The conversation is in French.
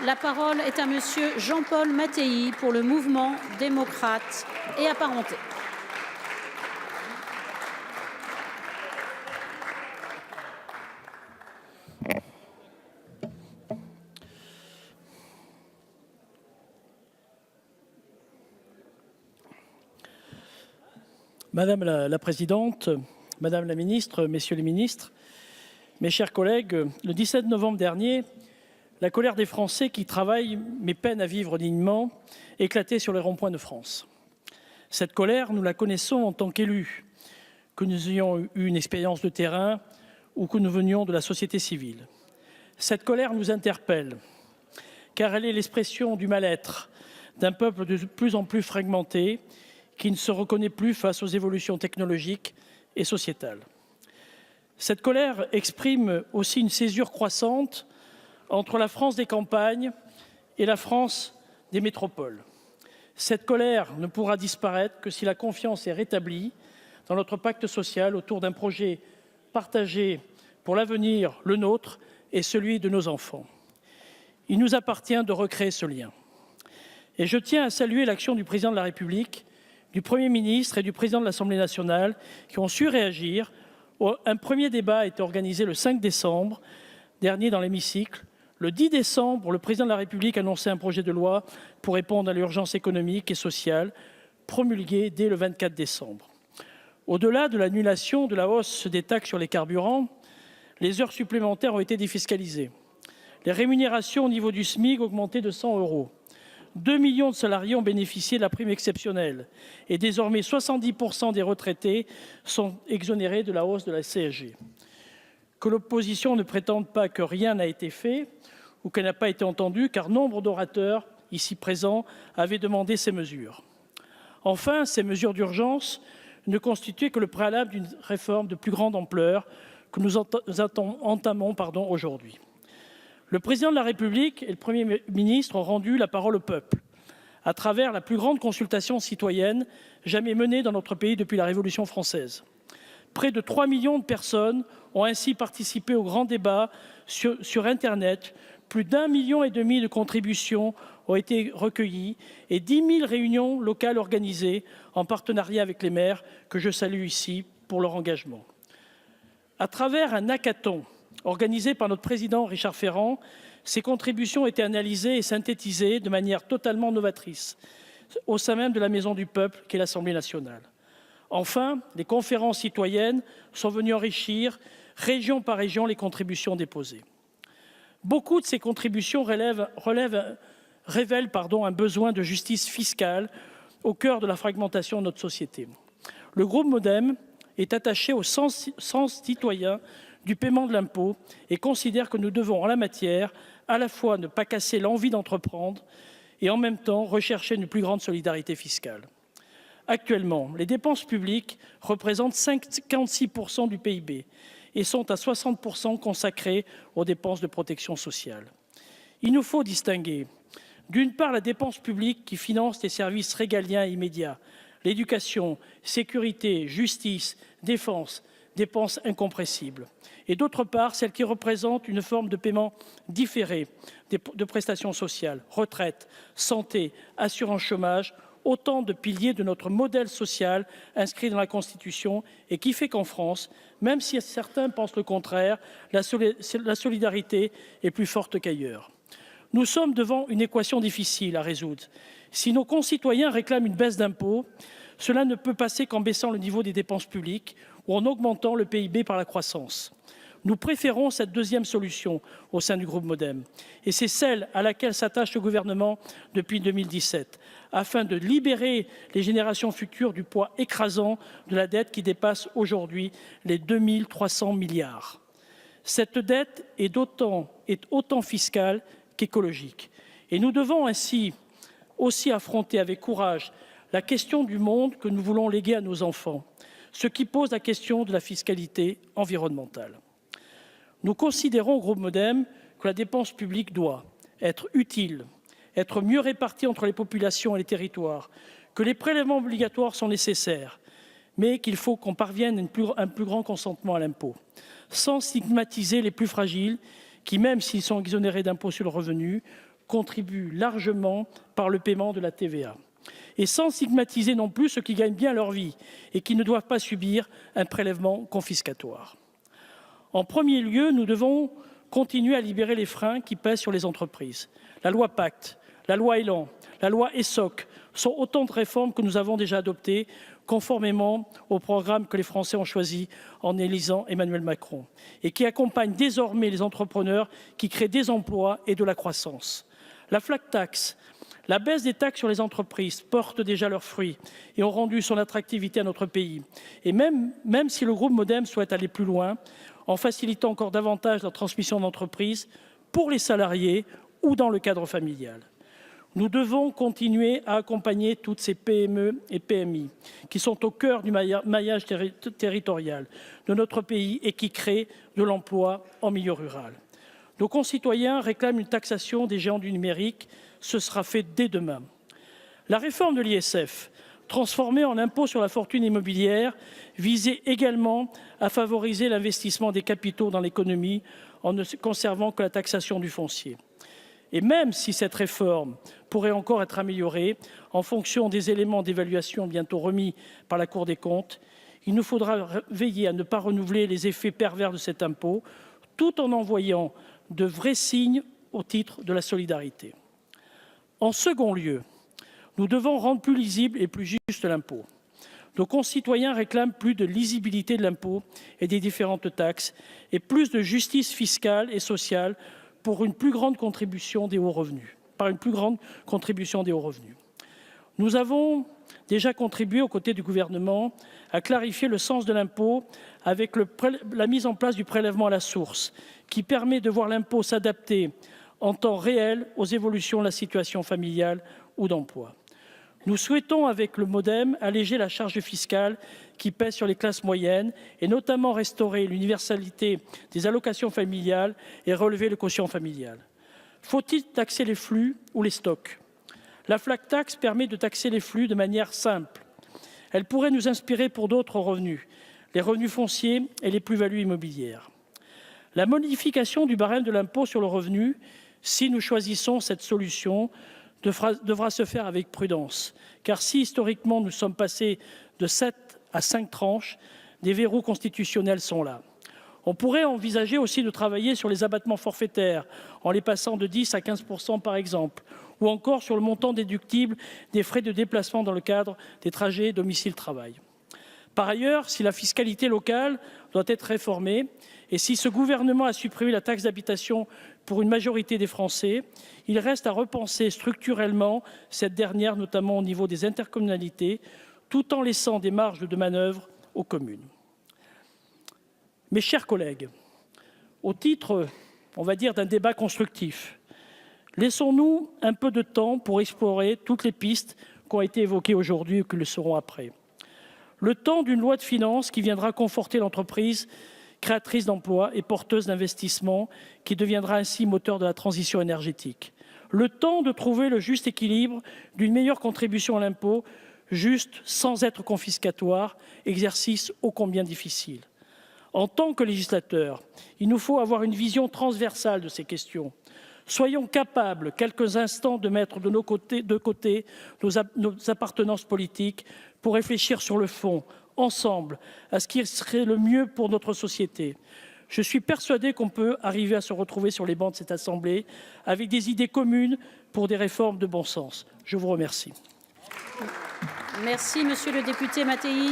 La parole est à monsieur Jean-Paul Mattei pour le mouvement démocrate et apparenté. Madame la Présidente, Madame la Ministre, Messieurs les ministres, mes chers collègues, le 17 novembre dernier, la colère des Français qui travaillent mais peinent à vivre dignement éclatait sur les ronds-points de France. Cette colère, nous la connaissons en tant qu'élus, que nous ayons eu une expérience de terrain ou que nous venions de la société civile. Cette colère nous interpelle, car elle est l'expression du mal-être d'un peuple de plus en plus fragmenté, qui ne se reconnaît plus face aux évolutions technologiques et sociétales. Cette colère exprime aussi une césure croissante entre la France des campagnes et la France des métropoles. Cette colère ne pourra disparaître que si la confiance est rétablie dans notre pacte social autour d'un projet partagé pour l'avenir, le nôtre et celui de nos enfants. Il nous appartient de recréer ce lien. Et je tiens à saluer l'action du Président de la République, du Premier ministre et du Président de l'Assemblée nationale qui ont su réagir. Un premier débat a été organisé le 5 décembre dernier dans l'hémicycle. Le 10 décembre, le Président de la République annonçait un projet de loi pour répondre à l'urgence économique et sociale, promulgué dès le 24 décembre. Au-delà de l'annulation de la hausse des taxes sur les carburants, les heures supplémentaires ont été défiscalisées. Les rémunérations au niveau du SMIC augmentaient de 100 €. 2 millions de salariés ont bénéficié de la prime exceptionnelle et désormais 70% des retraités sont exonérés de la hausse de la CSG. Que l'opposition ne prétende pas que rien n'a été fait ou qu'elle n'a pas été entendue, car nombre d'orateurs ici présents avaient demandé ces mesures. Enfin, ces mesures d'urgence ne constituaient que le préalable d'une réforme de plus grande ampleur que nous entamons aujourd'hui. Le Président de la République et le Premier ministre ont rendu la parole au peuple à travers la plus grande consultation citoyenne jamais menée dans notre pays depuis la Révolution française. Près de 3 millions de personnes ont ainsi participé au grand débat sur Internet. Plus d'1,5 million de contributions ont été recueillies et 10 000 réunions locales organisées en partenariat avec les maires que je salue ici pour leur engagement. À travers un hackathon organisé par notre président Richard Ferrand, ces contributions ont été analysées et synthétisées de manière totalement novatrice au sein même de la maison du peuple qu'est l'Assemblée nationale. Enfin, les conférences citoyennes sont venues enrichir, région par région, les contributions déposées. Beaucoup de ces contributions révèlent un besoin de justice fiscale au cœur de la fragmentation de notre société. Le groupe MoDem est attaché au sens citoyen du paiement de l'impôt et considère que nous devons, en la matière, à la fois ne pas casser l'envie d'entreprendre et en même temps rechercher une plus grande solidarité fiscale. Actuellement, les dépenses publiques représentent 56% du PIB et sont à 60% consacrées aux dépenses de protection sociale. Il nous faut distinguer, d'une part, la dépense publique qui finance les services régaliens et immédiats, l'éducation, sécurité, justice, défense, dépenses incompressibles, et d'autre part, celle qui représente une forme de paiement différé de prestations sociales, retraite, santé, assurance chômage, autant de piliers de notre modèle social inscrit dans la Constitution et qui fait qu'en France, même si certains pensent le contraire, la solidarité est plus forte qu'ailleurs. Nous sommes devant une équation difficile à résoudre. Si nos concitoyens réclament une baisse d'impôts, cela ne peut passer qu'en baissant le niveau des dépenses publiques ou en augmentant le PIB par la croissance. Nous préférons cette deuxième solution au sein du groupe MoDem. Et c'est celle à laquelle s'attache le gouvernement depuis 2017, afin de libérer les générations futures du poids écrasant de la dette qui dépasse aujourd'hui les 2 300 milliards. Cette dette est autant fiscale qu'écologique. Et nous devons ainsi aussi affronter avec courage la question du monde que nous voulons léguer à nos enfants, ce qui pose la question de la fiscalité environnementale. Nous considérons au groupe MoDem que la dépense publique doit être utile, être mieux répartie entre les populations et les territoires, que les prélèvements obligatoires sont nécessaires, mais qu'il faut qu'on parvienne à un plus grand consentement à l'impôt, sans stigmatiser les plus fragiles qui, même s'ils sont exonérés d'impôt sur le revenu, contribuent largement par le paiement de la TVA. Et sans stigmatiser non plus ceux qui gagnent bien leur vie et qui ne doivent pas subir un prélèvement confiscatoire. En premier lieu, nous devons continuer à libérer les freins qui pèsent sur les entreprises. La loi Pacte, la loi Elan, la loi ESSOC sont autant de réformes que nous avons déjà adoptées conformément au programme que les Français ont choisi en élisant Emmanuel Macron et qui accompagnent désormais les entrepreneurs qui créent des emplois et de la croissance. La flat tax, la baisse des taxes sur les entreprises portent déjà leurs fruits et ont rendu son attractivité à notre pays. Et même si le groupe Modem souhaite aller plus loin, en facilitant encore davantage la transmission d'entreprise pour les salariés ou dans le cadre familial. Nous devons continuer à accompagner toutes ces PME et PMI qui sont au cœur du maillage territorial de notre pays et qui créent de l'emploi en milieu rural. Nos concitoyens réclament une taxation des géants du numérique. Ce sera fait dès demain. La réforme de l'ISF, transformée en impôt sur la fortune immobilière, visait également à favoriser l'investissement des capitaux dans l'économie en ne conservant que la taxation du foncier. Et même si cette réforme pourrait encore être améliorée en fonction des éléments d'évaluation bientôt remis par la Cour des comptes, il nous faudra veiller à ne pas renouveler les effets pervers de cet impôt, tout en envoyant de vrais signes au titre de la solidarité. En second lieu, nous devons rendre plus lisible et plus juste l'impôt. Nos concitoyens réclament plus de lisibilité de l'impôt et des différentes taxes et plus de justice fiscale et sociale pour une plus grande contribution des hauts revenus, Nous avons déjà contribué aux côtés du gouvernement à clarifier le sens de l'impôt avec la mise en place du prélèvement à la source qui permet de voir l'impôt s'adapter en temps réel aux évolutions de la situation familiale ou d'emploi. Nous souhaitons, avec le Modem, alléger la charge fiscale qui pèse sur les classes moyennes et notamment restaurer l'universalité des allocations familiales et relever le quotient familial. Faut-il taxer les flux ou les stocks? La flat tax permet de taxer les flux de manière simple. Elle pourrait nous inspirer pour d'autres revenus, les revenus fonciers et les plus-values immobilières. La modification du barème de l'impôt sur le revenu, si nous choisissons cette solution, devra se faire avec prudence, car si historiquement nous sommes passés de 7 à 5 tranches, des verrous constitutionnels sont là. On pourrait envisager aussi de travailler sur les abattements forfaitaires, en les passant de 10 à 15% par exemple, ou encore sur le montant déductible des frais de déplacement dans le cadre des trajets domicile-travail. Par ailleurs, si la fiscalité locale doit être réformée et si ce gouvernement a supprimé la taxe d'habitation pour une majorité des Français, il reste à repenser structurellement cette dernière, notamment au niveau des intercommunalités, tout en laissant des marges de manœuvre aux communes. Mes chers collègues, au titre, on va dire, d'un débat constructif, laissons-nous un peu de temps pour explorer toutes les pistes qui ont été évoquées aujourd'hui et qui le seront après. Le temps d'une loi de finances qui viendra conforter l'entreprise créatrice d'emplois et porteuse d'investissements, qui deviendra ainsi moteur de la transition énergétique. Le temps de trouver le juste équilibre d'une meilleure contribution à l'impôt, juste sans être confiscatoire, exercice ô combien difficile. En tant que législateurs, il nous faut avoir une vision transversale de ces questions. Soyons capables, quelques instants, de mettre de côté nos appartenances politiques pour réfléchir sur le fond, ensemble, à ce qui serait le mieux pour notre société. Je suis persuadé qu'on peut arriver à se retrouver sur les bancs de cette Assemblée avec des idées communes pour des réformes de bon sens. Je vous remercie. Merci, monsieur le député Mattei.